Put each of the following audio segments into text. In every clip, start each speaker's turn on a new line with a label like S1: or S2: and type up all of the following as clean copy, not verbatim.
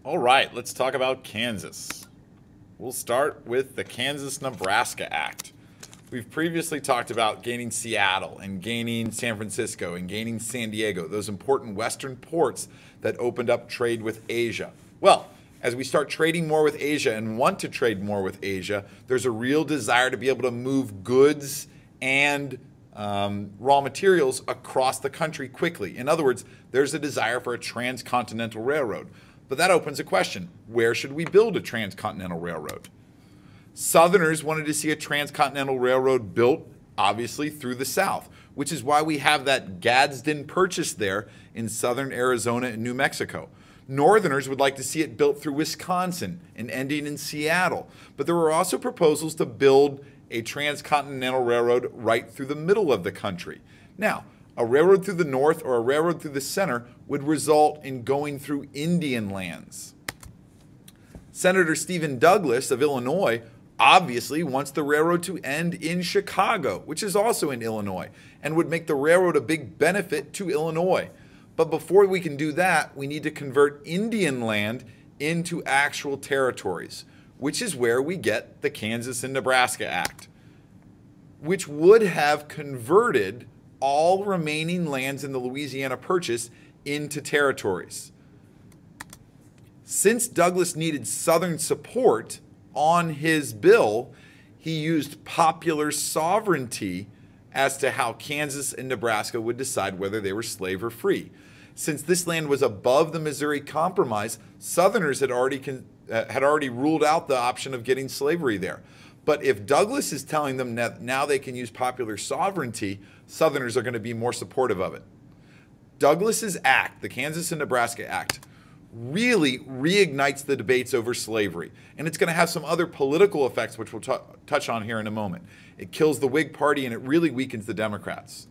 S1: All right, let's talk about Kansas. We'll start with the Kansas-Nebraska Act. We've previously talked about gaining Seattle and gaining San Francisco and gaining San Diego, those important western ports that opened up trade with Asia. Well, as we start trading more with Asia and want to trade more with Asia, there's a real desire to be able to move goods and raw materials across the country quickly. In other words, there's a desire for a transcontinental railroad. But that opens a question. Where should we build a transcontinental railroad? Southerners wanted to see a transcontinental railroad built, obviously, through the South, which is why we have that Gadsden Purchase there in southern Arizona and New Mexico. Northerners would like to see it built through Wisconsin and ending in Seattle. But there were also proposals to build a transcontinental railroad right through the middle of the country. Now, a railroad through the north or a railroad through the center would result in going through Indian lands. Senator Stephen Douglas of Illinois obviously wants the railroad to end in Chicago, which is also in Illinois, and would make the railroad a big benefit to Illinois. But before we can do that, we need to convert Indian land into actual territories, which is where we get the Kansas and Nebraska Act, which would have converted all remaining lands in the Louisiana Purchase into territories. Since Douglas needed Southern support on his bill, he used popular sovereignty as to how Kansas and Nebraska would decide whether they were slave or free. Since this land was above the Missouri Compromise, Southerners had already ruled out the option of getting slavery there. But if Douglas is telling them that now they can use popular sovereignty, Southerners are going to be more supportive of it. Douglas's act, the Kansas and Nebraska Act, really reignites the debates over slavery. And it's going to have some other political effects, which we'll touch on here in a moment. It kills the Whig Party and it really weakens the Democrats.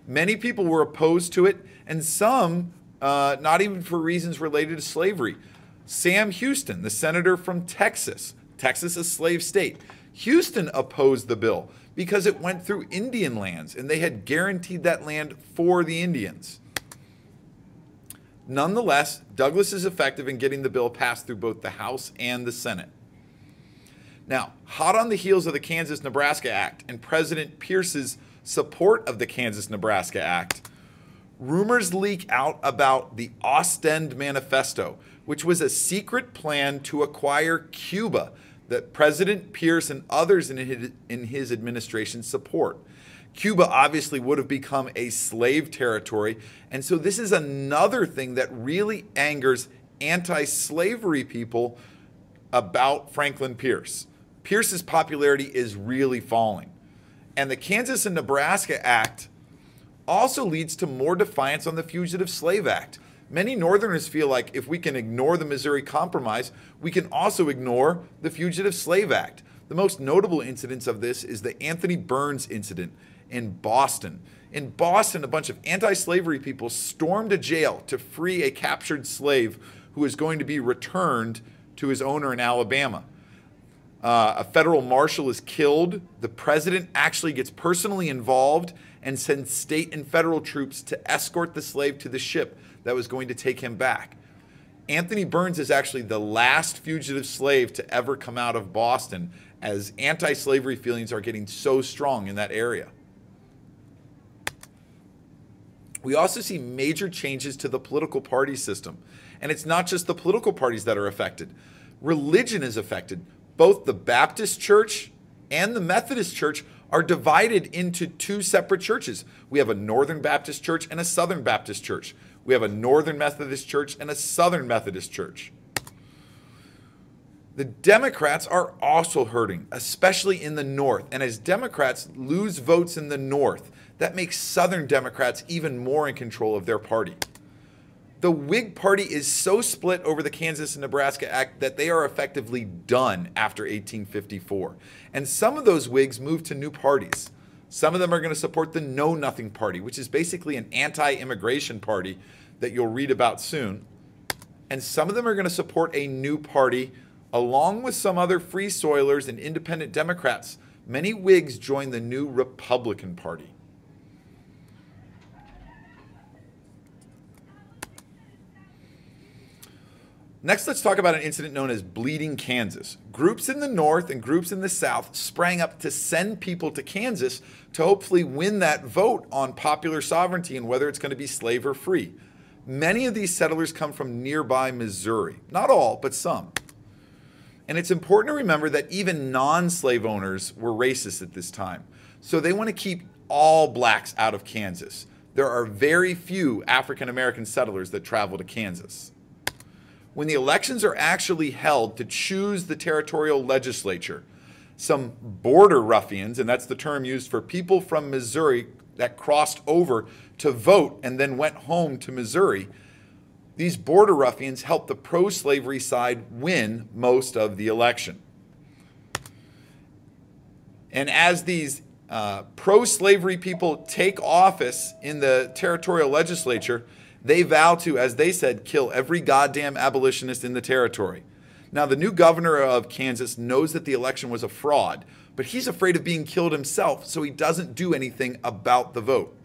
S1: Many people were opposed to it, and some not even for reasons related to slavery. Sam Houston, the senator from Texas, a slave state, Houston opposed the bill because it went through Indian lands and they had guaranteed that land for the Indians. Nonetheless, Douglas is effective in getting the bill passed through both the House and the Senate. Now, hot on the heels of the Kansas-Nebraska Act and President Pierce's support of the Kansas-Nebraska Act, rumors leak out about the Ostend Manifesto, which was a secret plan to acquire Cuba that President Pierce and others in his administration support. Cuba obviously would have become a slave territory, and so this is another thing that really angers anti-slavery people about Franklin Pierce. Pierce's popularity is really falling. And the Kansas and Nebraska Act also leads to more defiance on the Fugitive Slave Act. Many Northerners feel like if we can ignore the Missouri Compromise, we can also ignore the Fugitive Slave Act. The most notable incidence of this is the Anthony Burns incident in Boston. In Boston, a bunch of anti-slavery people stormed a jail to free a captured slave who was going to be returned to his owner in Alabama. A federal marshal is killed. The president actually gets personally involved and sends state and federal troops to escort the slave to the ship that was going to take him back. Anthony Burns is actually the last fugitive slave to ever come out of Boston, as anti-slavery feelings are getting so strong in that area. We also see major changes to the political party system. And it's not just the political parties that are affected. Religion is affected. Both the Baptist Church and the Methodist Church are divided into two separate churches. We have a Northern Baptist Church and a Southern Baptist Church. We have a Northern Methodist Church and a Southern Methodist Church. The Democrats are also hurting, especially in the North. And as Democrats lose votes in the North, that makes Southern Democrats even more in control of their party. The Whig Party is so split over the Kansas and Nebraska Act that they are effectively done after 1854. And some of those Whigs moved to new parties. Some of them are going to support the Know Nothing Party, which is basically an anti-immigration party that you'll read about soon. And some of them are going to support a new party along with some other free soilers and independent Democrats. Many Whigs joined the new Republican Party. Next, let's talk about an incident known as Bleeding Kansas. Groups in the North and groups in the South sprang up to send people to Kansas to hopefully win that vote on popular sovereignty and whether it's going to be slave or free. Many of these settlers come from nearby Missouri. Not all, but some. And it's important to remember that even non-slave owners were racist at this time. So they want to keep all blacks out of Kansas. There are very few African American settlers that travel to Kansas. When the elections are actually held to choose the territorial legislature, some border ruffians, and that's the term used for people from Missouri that crossed over to vote and then went home to Missouri, these border ruffians helped the pro-slavery side win most of the election. And as these pro-slavery people take office in the territorial legislature, they vow to, as they said, kill every goddamn abolitionist in the territory. Now, the new governor of Kansas knows that the election was a fraud, but he's afraid of being killed himself, so he doesn't do anything about the vote.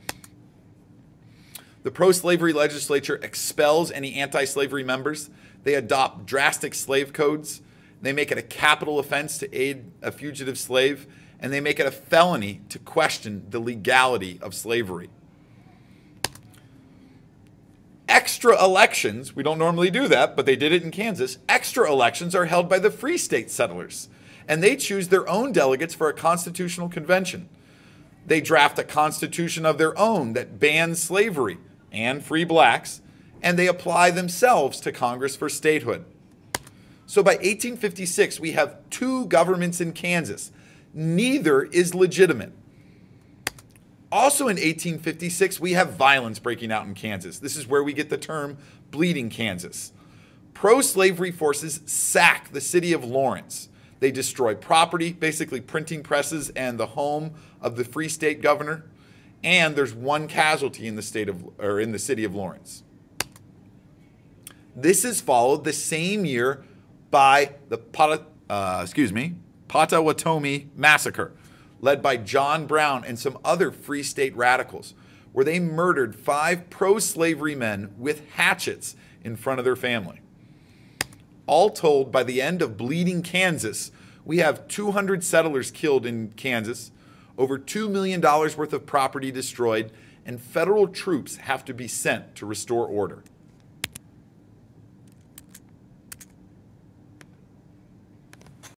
S1: The pro-slavery legislature expels any anti-slavery members. They adopt drastic slave codes. They make it a capital offense to aid a fugitive slave, and they make it a felony to question the legality of slavery. Extra elections, we don't normally do that, but they did it in Kansas. Extra elections are held by the Free State settlers, and they choose their own delegates for a constitutional convention. They draft a constitution of their own that bans slavery and free blacks, and they apply themselves to Congress for statehood. So by 1856, we have two governments in Kansas. Neither is legitimate. Also in 1856, we have violence breaking out in Kansas. This is where we get the term Bleeding Kansas. Pro-slavery forces sack the city of Lawrence. They destroy property, basically printing presses and the home of the Free State governor. And there's one casualty in the city of Lawrence. This is followed the same year by the Potawatomi Massacre, led by John Brown and some other Free State radicals, where they murdered 5 pro-slavery men with hatchets in front of their family. All told, by the end of Bleeding Kansas, we have 200 settlers killed in Kansas, over $2 million worth of property destroyed, and federal troops have to be sent to restore order.